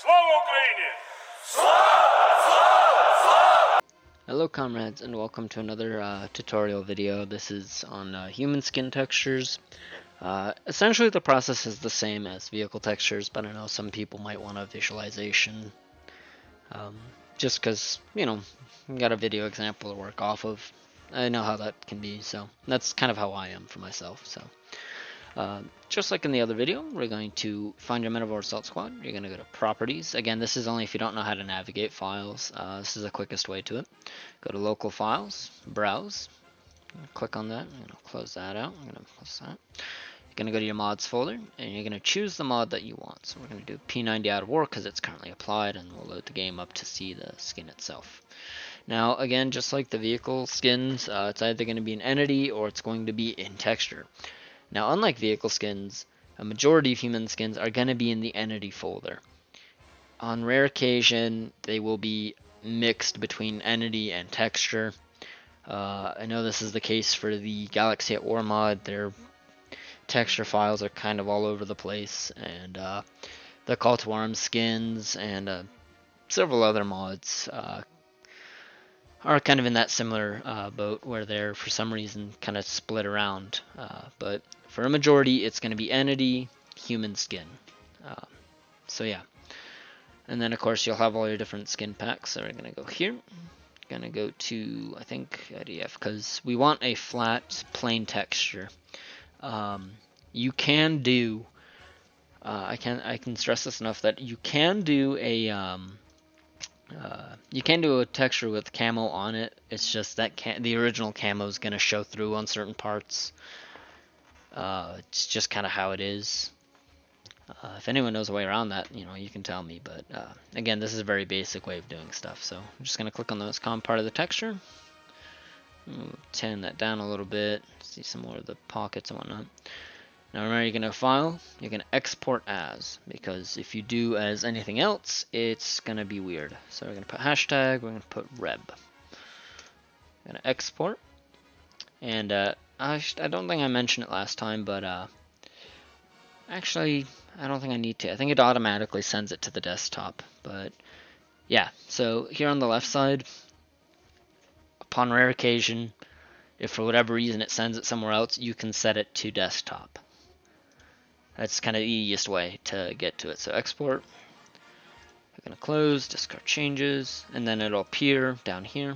Слава Україні! Hello comrades, and welcome to another tutorial video. This is on human skin textures. Essentially the process is the same as vehicle textures, but I know some people might want a visualization. Just because, you know, you got a video example to work off of. I know how that can be, so that's kind of how I am for myself. So just like in the other video, we're going to find your Metavar Assault Squad. You're going to go to Properties. Again, this is only if you don't know how to navigate files. This is the quickest way to it. Go to Local Files, Browse. Click on that. I'm going to close that out. I'm going to close that. You're going to go to your mods folder, and you're going to choose the mod that you want. So we're going to do P90 out of war because it's currently applied, and we'll load the game up to see the skin itself. Now, again, just like the vehicle skins, it's either going to be an entity or it's going to be in texture. Now, unlike vehicle skins, a majority of human skins are going to be in the entity folder. On rare occasion, they will be mixed between entity and texture. I know this is the case for the Galaxy at War mod. Their texture files are kind of all over the place, and the Call to Arms skins and several other mods are kind of in that similar boat where they're for some reason kind of split around. But for a majority, it's going to be entity, human skin. So yeah. And then of course you'll have all your different skin packs. So we're going to go here. Going to go to, I think, IDF, because we want a flat, plain texture. You can do, I can stress this enough that you can do a texture with camo on it. It's just that the original camo is going to show through on certain parts. It's just kind of how it is. If anyone knows a way around that, you know, you can tell me. But again, this is a very basic way of doing stuff. So I'm just going to click on the most common part of the texture. Tend that down a little bit. See some more of the pockets and whatnot. Now remember, you're going to file, you're going to export as, because if you do as anything else, it's going to be weird. So we're going to put hashtag, we're going to put reb. We're going to export. And I don't think I mentioned it last time, but actually, I don't think I need to. I think it automatically sends it to the desktop. But yeah, so here on the left side, upon rare occasion, if for whatever reason it sends it somewhere else, you can set it to desktop. That's kind of the easiest way to get to it. So export, we're going to close, discard changes, and then it'll appear down here.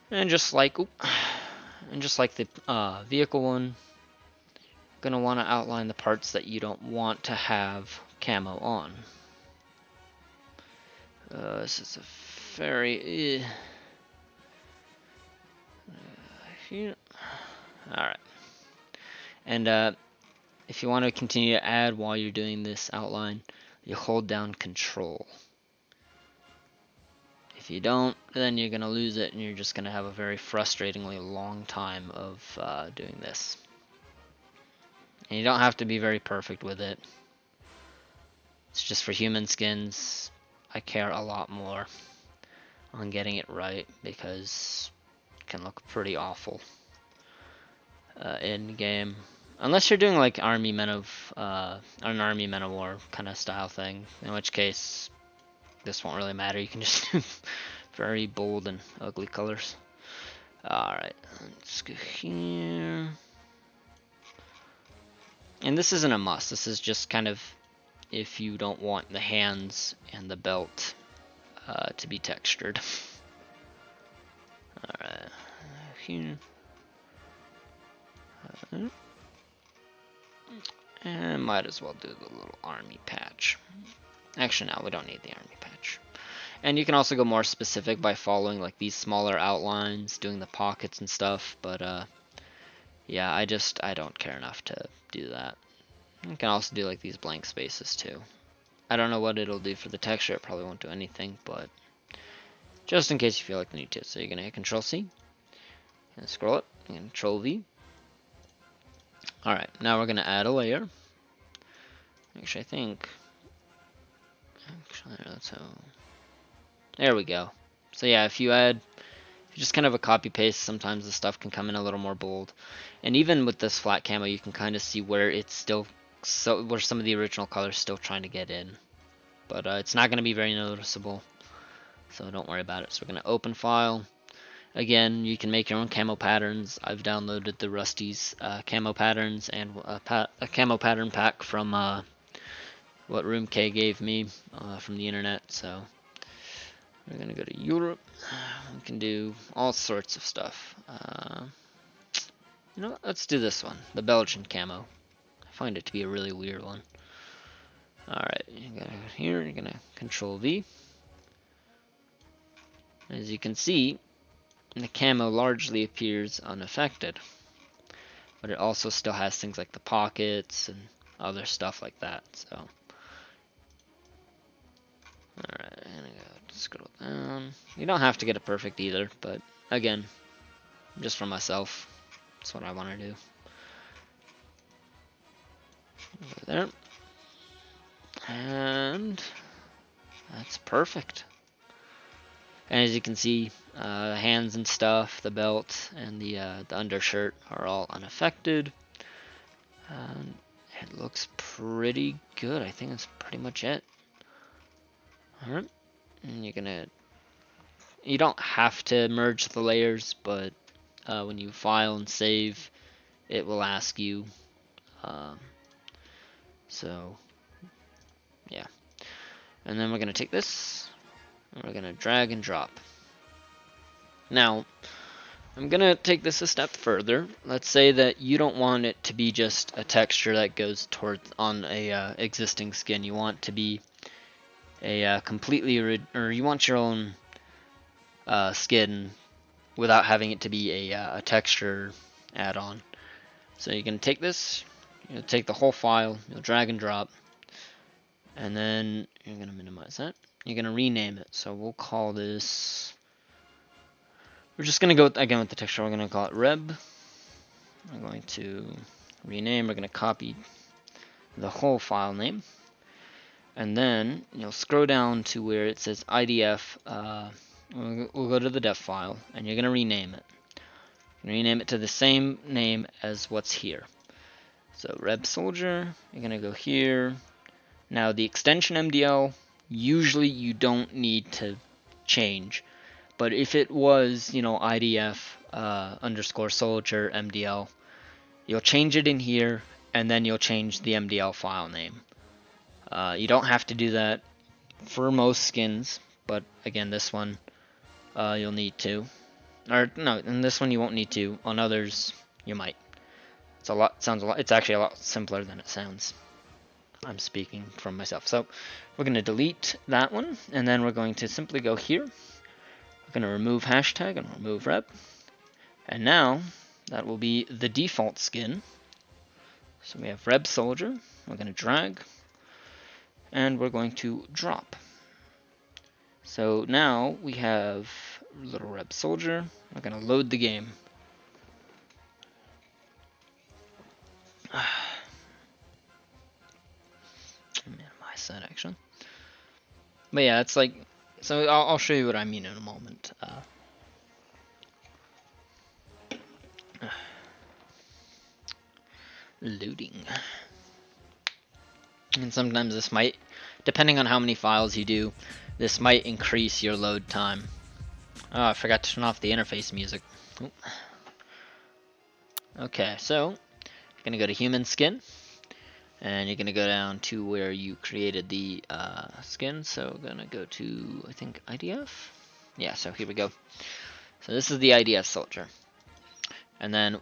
And just like the vehicle one, going to want to outline the parts that you don't want to have camo on. This is a very here. All right, and if you want to continue to add while you're doing this outline, you hold down Control. If you don't, then you're going to lose it, and you're just going to have a very frustratingly long time of doing this. And you don't have to be very perfect with it. It's just for human skins, I care a lot more on getting it right, because it can look pretty awful in game. Unless you're doing like an Army Men of War kind of style thing, in which case this won't really matter. You can just do very bold and ugly colors. Alright, let's go here. And this isn't a must. This is just kind of if you don't want the hands and the belt to be textured. Alright, here. And might as well do the little army patch. Actually, no, we don't need the army patch. And you can also go more specific by following like these smaller outlines, doing the pockets and stuff. But yeah, I don't care enough to do that. You can also do like these blank spaces too. I don't know what it'll do for the texture. It probably won't do anything, but just in case you feel like you need to. So you're gonna hit Control C and scroll it, and Control V. Alright, now we're going to add a layer. Actually, I think... that's how... There we go. So yeah, if you just kind of a copy paste, sometimes the stuff can come in a little more bold. And even with this flat camo, you can kind of see where it's still looks so where some of the original colors still trying to get in, but it's not going to be very noticeable, so don't worry about it. So we're going to open file. Again, you can make your own camo patterns. I've downloaded the Rusty's camo patterns and a camo pattern pack from what Room K gave me from the internet. So we're gonna go to Europe. We can do all sorts of stuff. You know what? Let's do this one, the Belgian camo. I find it to be a really weird one. Alright, you're gonna go here, you're gonna Control V. As you can see, the camo largely appears unaffected, but it also still has things like the pockets and other stuff like that. So, alright, I'm gonna go scroll down. You don't have to get it perfect either, but again, just for myself, that's what I want to do. Over there, and that's perfect. And as you can see, the hands and stuff, the belt, and the undershirt are all unaffected. It looks pretty good. I think that's pretty much it. Alright, and you don't have to merge the layers, but when you file and save, it will ask you. So, yeah. And then we're going to take this, and we're going to drag and drop. Now, I'm going to take this a step further. Let's say that you don't want it to be just a texture that goes on a existing skin. You want to be a or you want your own skin without having it to be a texture add-on. So you can take this, you'll take the whole file, you'll drag and drop, and then you're going to minimize that. You're going to rename it. So we'll call this, we're just going to go again with the texture. We're going to call it Reb. We're going to rename, we're going to copy the whole file name. And then you'll scroll down to where it says IDF. We'll go to the def file, and you're going to rename it. Rename it to the same name as what's here. So Reb Soldier, you're going to go here. Now the extension MDL, usually you don't need to change. But if it was, you know, IDF underscore soldier MDL, you'll change it in here, and then you'll change the MDL file name. You don't have to do that for most skins, but again, this one you'll need to. Or no, in this one you won't need to. On others, you might. It's actually a lot simpler than it sounds. I'm speaking from myself. So we're going to delete that one, and then we're going to simply go here. We're going to remove hashtag and remove rep. And now that will be the default skin. So we have Reb Soldier. We're going to drag, and we're going to drop. So now we have little Reb Soldier. We're going to load the game. Minimize that actually. But yeah, it's like, so I'll show you what I mean in a moment. Loading. And sometimes this might, depending on how many files you do, this might increase your load time. Oh, I forgot to turn off the interface music. Oop. Okay, so you're gonna go to human skin, and you're gonna go down to where you created the skin. So we're gonna go to, I think, IDF. Yeah, so here we go. So this is the IDF soldier, and then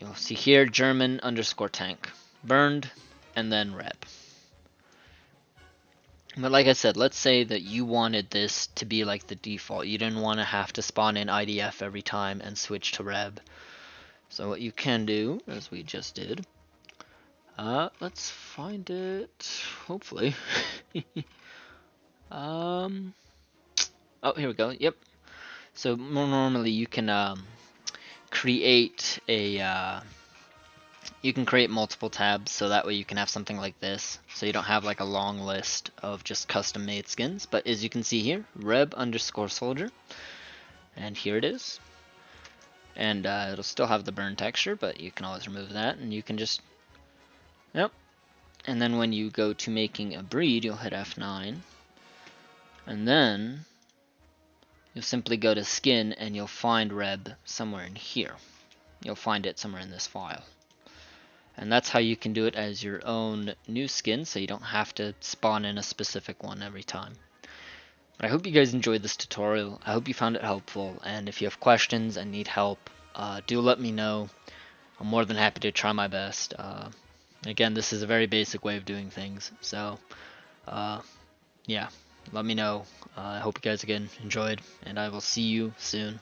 you'll see here German underscore tank, burned, and then rep. But like I said, let's say that you wanted this to be like the default. You didn't want to have to spawn in IDF every time and switch to Reb. So what you can do, as we just did, let's find it, hopefully. Oh, here we go, yep. So more normally you can create a, you can create multiple tabs, so that way you can have something like this. So you don't have like a long list of just custom made skins. But as you can see here, Reb underscore soldier. And here it is. And it'll still have the burn texture, but you can always remove that. And you can just, yep, And then when you go to making a breed, you'll hit F9. And then you'll simply go to skin and you'll find reb somewhere in here. You'll find it somewhere in this file. And that's how you can do it as your own new skin, so you don't have to spawn in a specific one every time. But I hope you guys enjoyed this tutorial. I hope you found it helpful, and if you have questions and need help, do let me know. I'm more than happy to try my best. Again, this is a very basic way of doing things, so yeah, let me know. I hope you guys again enjoyed, and I will see you soon.